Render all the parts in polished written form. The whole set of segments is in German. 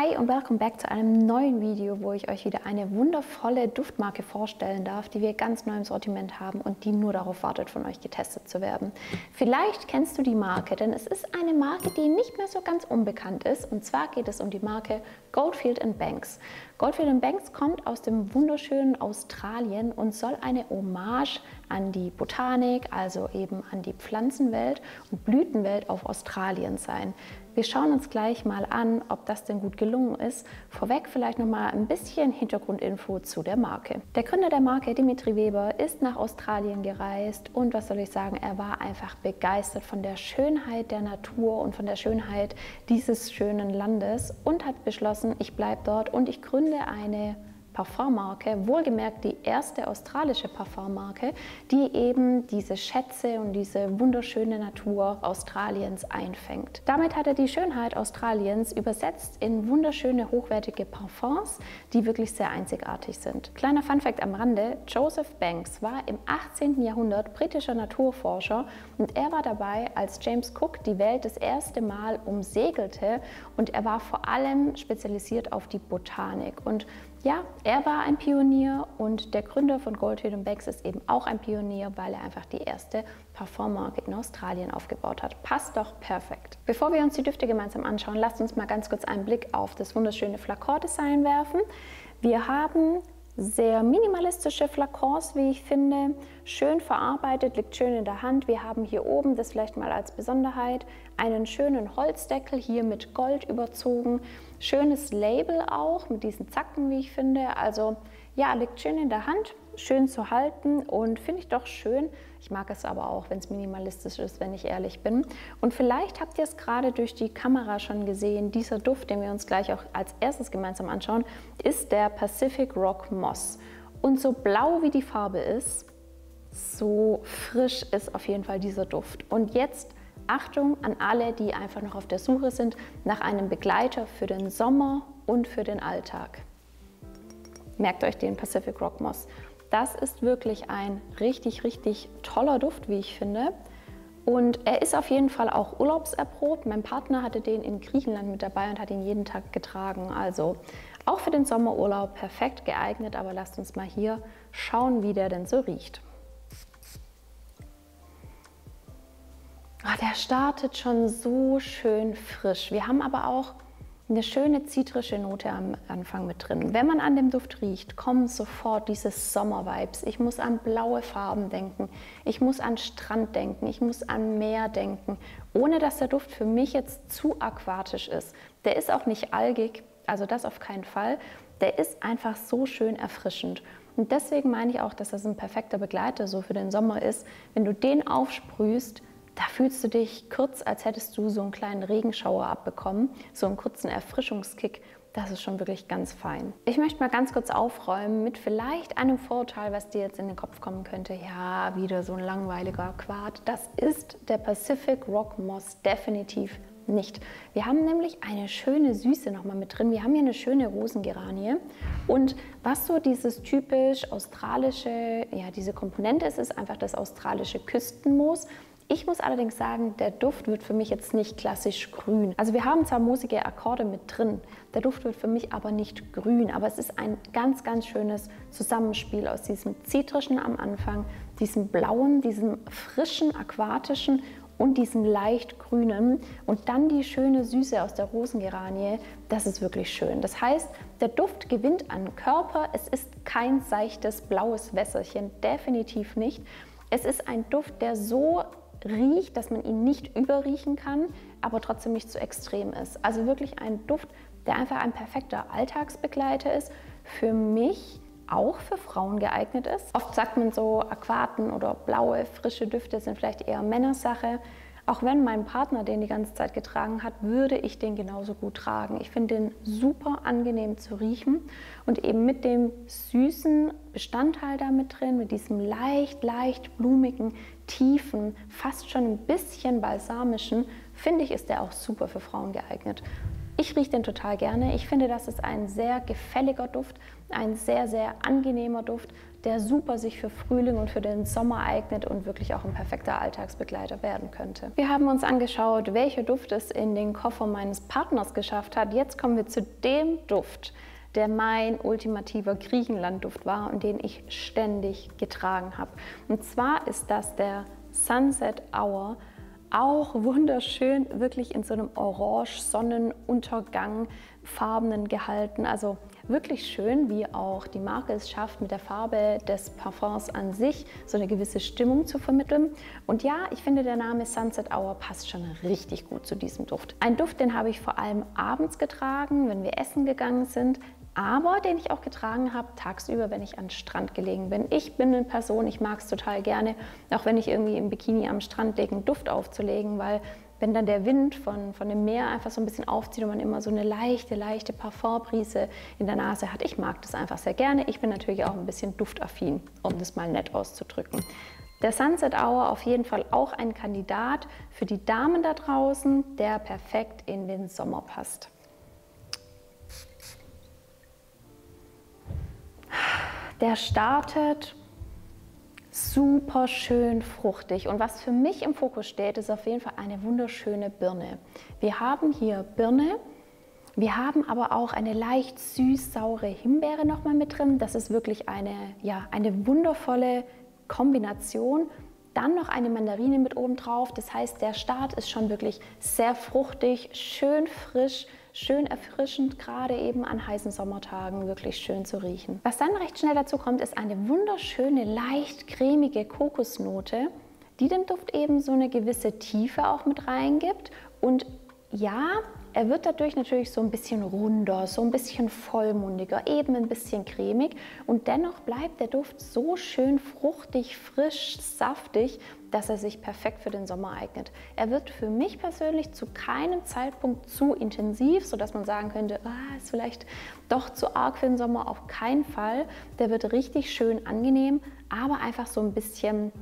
Hi und welcome back zu einem neuen Video, wo ich euch wieder eine wundervolle Duftmarke vorstellen darf, die wir ganz neu im Sortiment haben und die nur darauf wartet, von euch getestet zu werden. Vielleicht kennst du die Marke, denn es ist eine Marke, die nicht mehr so ganz unbekannt ist. Und zwar geht es um die Marke Goldfield Banks. Goldfield Banks kommt aus dem wunderschönen Australien und soll eine Hommage an die Botanik, also eben an die Pflanzenwelt und Blütenwelt auf Australien sein. Wir schauen uns gleich mal an, ob das denn gut gelungen ist. Vorweg vielleicht noch mal ein bisschen Hintergrundinfo zu der Marke. Der Gründer der Marke, Dimitri Weber, ist nach Australien gereist und was soll ich sagen, er war einfach begeistert von der Schönheit der Natur und von der Schönheit dieses schönen Landes und hat beschlossen, ich bleibe dort und ich gründe eine Parfummarke, wohlgemerkt die erste australische Parfummarke, die eben diese Schätze und diese wunderschöne Natur Australiens einfängt. Damit hat er die Schönheit Australiens übersetzt in wunderschöne, hochwertige Parfums, die wirklich sehr einzigartig sind. Kleiner Funfact am Rande, Joseph Banks war im 18. Jahrhundert britischer Naturforscher und er war dabei, als James Cook die Welt das erste Mal umsegelte und er war vor allem spezialisiert auf die Botanik. Und ja, er war ein Pionier und der Gründer von Goldfield Banks ist eben auch ein Pionier, weil er einfach die erste Parfummarke in Australien aufgebaut hat. Passt doch perfekt. Bevor wir uns die Düfte gemeinsam anschauen, lasst uns mal ganz kurz einen Blick auf das wunderschöne Flakon-Design werfen. Wir haben sehr minimalistische Flakons, wie ich finde, schön verarbeitet, liegt schön in der Hand. Wir haben hier oben, das vielleicht mal als Besonderheit, einen schönen Holzdeckel, hier mit Gold überzogen. Schönes Label auch, mit diesen Zacken, wie ich finde. Also ja, liegt schön in der Hand, schön zu halten und finde ich doch schön. Ich mag es aber auch, wenn es minimalistisch ist, wenn ich ehrlich bin. Und vielleicht habt ihr es gerade durch die Kamera schon gesehen, dieser Duft, den wir uns gleich auch als erstes gemeinsam anschauen, ist der Pacific Rock Moss. Und so blau wie die Farbe ist, so frisch ist auf jeden Fall dieser Duft. Und jetzt Achtung an alle, die einfach noch auf der Suche sind nach einem Begleiter für den Sommer und für den Alltag. Merkt euch den Pacific Rock Moss. Das ist wirklich ein richtig, richtig toller Duft, wie ich finde. Und er ist auf jeden Fall auch urlaubserprobt. Mein Partner hatte den in Griechenland mit dabei und hat ihn jeden Tag getragen. Also auch für den Sommerurlaub perfekt geeignet. Aber lasst uns mal hier schauen, wie der denn so riecht. Der startet schon so schön frisch. Wir haben aber auch eine schöne zitrische Note am Anfang mit drin. Wenn man an dem Duft riecht, kommen sofort diese Sommer-Vibes. Ich muss an blaue Farben denken, ich muss an Strand denken, ich muss an Meer denken, ohne dass der Duft für mich jetzt zu aquatisch ist. Der ist auch nicht algig, also das auf keinen Fall. Der ist einfach so schön erfrischend. Und deswegen meine ich auch, dass das ein perfekter Begleiter so für den Sommer ist. Wenn du den aufsprühst, da fühlst du dich kurz, als hättest du so einen kleinen Regenschauer abbekommen, so einen kurzen Erfrischungskick. Das ist schon wirklich ganz fein. Ich möchte mal ganz kurz aufräumen mit vielleicht einem Vorurteil, was dir jetzt in den Kopf kommen könnte. Ja, wieder so ein langweiliger Quark. Das ist der Pacific Rock Moss definitiv nicht. Wir haben nämlich eine schöne Süße nochmal mit drin. Wir haben hier eine schöne Rosengeranie. Und was so dieses typisch australische, ja, diese Komponente ist einfach das australische Küstenmoos. Ich muss allerdings sagen, der Duft wird für mich jetzt nicht klassisch grün. Also wir haben zwar moosige Akkorde mit drin, der Duft wird für mich aber nicht grün, aber es ist ein ganz, ganz schönes Zusammenspiel aus diesem Zitrischen am Anfang, diesem Blauen, diesem frischen, aquatischen und diesem leicht grünen und dann die schöne Süße aus der Rosengeranie. Das ist wirklich schön. Das heißt, der Duft gewinnt an Körper. Es ist kein seichtes blaues Wässerchen, definitiv nicht. Es ist ein Duft, der so riecht, dass man ihn nicht überriechen kann, aber trotzdem nicht zu extrem ist. Also wirklich ein Duft, der einfach ein perfekter Alltagsbegleiter ist. Für mich auch für Frauen geeignet ist. Oft sagt man so, Aquaten oder blaue, frische Düfte sind vielleicht eher Männersache. Auch wenn mein Partner den die ganze Zeit getragen hat, würde ich den genauso gut tragen. Ich finde den super angenehm zu riechen und eben mit dem süßen Bestandteil da mit drin, mit diesem leicht blumigen, tiefen, fast schon ein bisschen balsamischen, finde ich, ist der auch super für Frauen geeignet. Ich rieche den total gerne. Ich finde, das ist ein sehr gefälliger Duft, ein sehr, sehr angenehmer Duft, der super sich für Frühling und für den Sommer eignet und wirklich auch ein perfekter Alltagsbegleiter werden könnte. Wir haben uns angeschaut, welcher Duft es in den Koffer meines Partners geschafft hat. Jetzt kommen wir zu dem Duft, der mein ultimativer Griechenland-Duft war und den ich ständig getragen habe. Und zwar ist das der Sunset Hour. Auch wunderschön, wirklich in so einem Orange-Sonnenuntergang farbenen gehalten. Also wirklich schön, wie auch die Marke es schafft, mit der Farbe des Parfums an sich so eine gewisse Stimmung zu vermitteln. Und ja, ich finde, der Name Sunset Hour passt schon richtig gut zu diesem Duft. Ein Duft, den habe ich vor allem abends getragen, wenn wir essen gegangen sind, aber den ich auch getragen habe tagsüber, wenn ich an den Strand gelegen bin. Ich bin eine Person, ich mag es total gerne, auch wenn ich irgendwie im Bikini am Strand lege, einen Duft aufzulegen, weil wenn dann der Wind von dem Meer einfach so ein bisschen aufzieht und man immer so eine leichte Parfumbrise in der Nase hat. Ich mag das einfach sehr gerne. Ich bin natürlich auch ein bisschen duftaffin, um das mal nett auszudrücken. Der Sunset Hour auf jeden Fall auch ein Kandidat für die Damen da draußen, der perfekt in den Sommer passt. Der startet super schön fruchtig und was für mich im Fokus steht, ist auf jeden Fall eine wunderschöne Birne. Wir haben hier Birne, wir haben aber auch eine leicht süß-saure Himbeere nochmal mit drin. Das ist wirklich eine wundervolle Kombination. Dann noch eine Mandarine mit oben drauf. Das heißt, der Start ist schon wirklich sehr fruchtig, schön frisch, schön erfrischend, gerade eben an heißen Sommertagen wirklich schön zu riechen. Was dann recht schnell dazu kommt, ist eine wunderschöne, leicht cremige Kokosnote, die dem Duft eben so eine gewisse Tiefe auch mit reingibt. Und ja, er wird dadurch natürlich so ein bisschen runder, so ein bisschen vollmundiger, eben ein bisschen cremig und dennoch bleibt der Duft so schön fruchtig, frisch, saftig, dass er sich perfekt für den Sommer eignet. Er wird für mich persönlich zu keinem Zeitpunkt zu intensiv, sodass man sagen könnte, ist vielleicht doch zu arg für den Sommer, auf keinen Fall. Der wird richtig schön angenehm, aber einfach so ein bisschen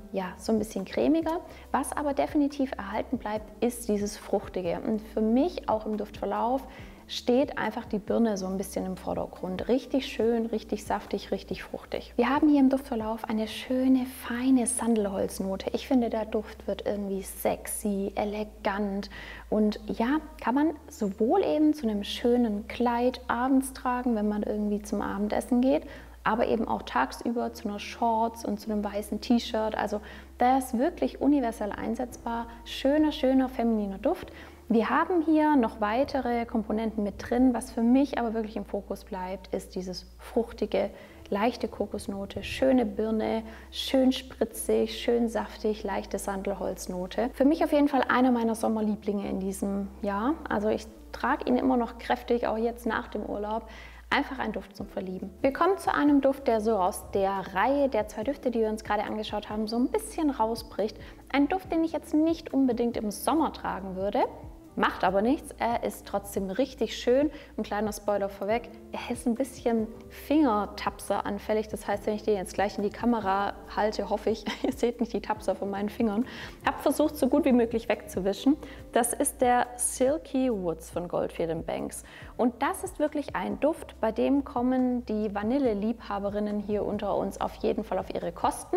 cremiger. Was aber definitiv erhalten bleibt, ist dieses Fruchtige. Und für mich auch im Duftverlauf steht einfach die Birne so ein bisschen im Vordergrund. Richtig schön, richtig saftig, richtig fruchtig. Wir haben hier im Duftverlauf eine schöne, feine Sandelholznote. Ich finde, der Duft wird irgendwie sexy, elegant und ja, kann man sowohl eben zu einem schönen Kleid abends tragen, wenn man irgendwie zum Abendessen geht, aber eben auch tagsüber zu einer Shorts und zu einem weißen T-Shirt. Also der ist wirklich universell einsetzbar. Schöner, femininer Duft. Wir haben hier noch weitere Komponenten mit drin. Was für mich aber wirklich im Fokus bleibt, ist dieses fruchtige, leichte Kokosnote, schöne Birne, schön spritzig, schön saftig, leichte Sandelholznote. Für mich auf jeden Fall einer meiner Sommerlieblinge in diesem Jahr. Also ich trage ihn immer noch kräftig, auch jetzt nach dem Urlaub. Einfach ein Duft zum Verlieben. Wir kommen zu einem Duft, der so aus der Reihe der zwei Düfte, die wir uns gerade angeschaut haben, so ein bisschen rausbricht. Ein Duft, den ich jetzt nicht unbedingt im Sommer tragen würde. Macht aber nichts, er ist trotzdem richtig schön. Ein kleiner Spoiler vorweg, er ist ein bisschen Fingertapser anfällig. Das heißt, wenn ich den jetzt gleich in die Kamera halte, hoffe ich, ihr seht nicht die Tapser von meinen Fingern. Habe versucht, so gut wie möglich wegzuwischen. Das ist der Silky Woods von Goldfield Banks. Und das ist wirklich ein Duft, bei dem kommen die Vanille-Liebhaberinnen hier unter uns auf jeden Fall auf ihre Kosten.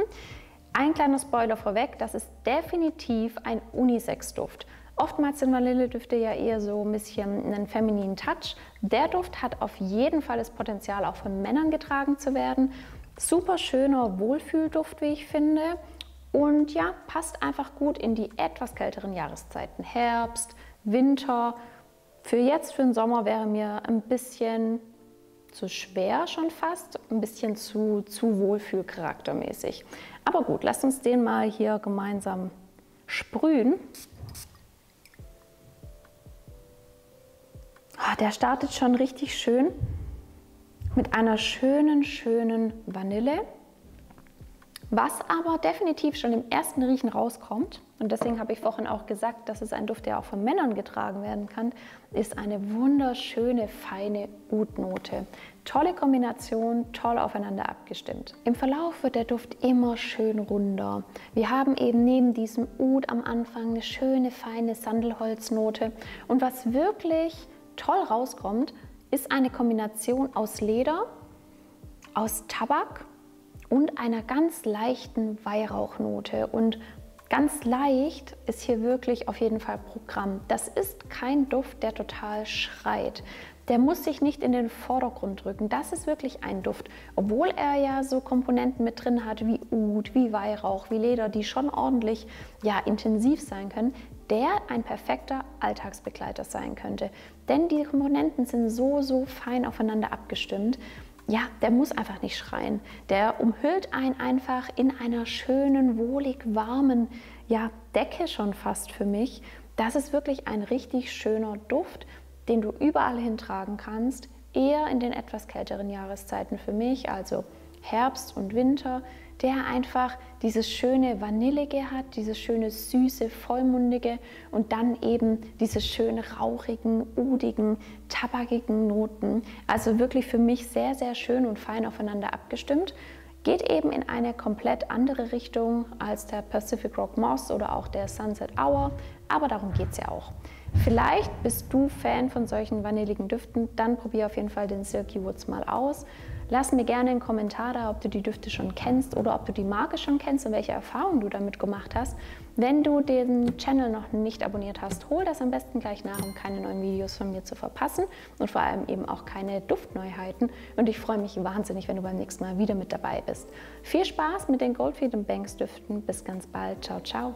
Ein kleiner Spoiler vorweg, das ist definitiv ein Unisex-Duft. Oftmals sind Vanilledüfte ja eher so ein bisschen einen femininen Touch. Der Duft hat auf jeden Fall das Potenzial, auch von Männern getragen zu werden. Super schöner Wohlfühlduft, wie ich finde. Und ja, passt einfach gut in die etwas kälteren Jahreszeiten. Herbst, Winter. Für den Sommer wäre mir ein bisschen zu schwer schon fast, ein bisschen zu wohlfühlcharaktermäßig. Aber gut, lasst uns den mal hier gemeinsam sprühen. Der startet schon richtig schön mit einer schönen Vanille, was aber definitiv schon im ersten Riechen rauskommt. Und deswegen habe ich vorhin auch gesagt, dass es ein Duft, der auch von Männern getragen werden kann, ist eine wunderschöne, feine Oud-Note. Tolle Kombination, toll aufeinander abgestimmt. Im Verlauf wird der Duft immer schön runder. Wir haben eben neben diesem Oud am Anfang eine schöne, feine Sandelholznote. Und was wirklich toll rauskommt, ist eine Kombination aus Leder, aus Tabak und einer ganz leichten Weihrauchnote. Und ganz leicht ist hier wirklich auf jeden Fall Programm. Das ist kein Duft, der total schreit. Der muss sich nicht in den Vordergrund drücken. Das ist wirklich ein Duft. Obwohl er ja so Komponenten mit drin hat wie Oud, wie Weihrauch, wie Leder, die schon ordentlich intensiv sein können, der ein perfekter Alltagsbegleiter sein könnte. Denn die Komponenten sind so fein aufeinander abgestimmt. Ja, der muss einfach nicht schreien. Der umhüllt einen einfach in einer schönen, wohlig warmen Decke schon fast für mich. Das ist wirklich ein richtig schöner Duft, den du überall hintragen kannst, eher in den etwas kälteren Jahreszeiten für mich, also Herbst und Winter, der einfach dieses schöne Vanillige hat, dieses schöne süße, vollmundige und dann eben diese schön rauchigen, udigen, tabakigen Noten. Also wirklich für mich sehr, sehr schön und fein aufeinander abgestimmt. Geht eben in eine komplett andere Richtung als der Pacific Rock Moss oder auch der Sunset Hour, aber darum geht es ja auch. Vielleicht bist du Fan von solchen vanilligen Düften, dann probier auf jeden Fall den Silky Woods mal aus. Lass mir gerne einen Kommentar da, ob du die Düfte schon kennst oder ob du die Marke schon kennst und welche Erfahrungen du damit gemacht hast. Wenn du den Channel noch nicht abonniert hast, hol das am besten gleich nach, um keine neuen Videos von mir zu verpassen und vor allem eben auch keine Duftneuheiten. Und ich freue mich wahnsinnig, wenn du beim nächsten Mal wieder mit dabei bist. Viel Spaß mit den Goldfield & Banks Düften. Bis ganz bald. Ciao, ciao.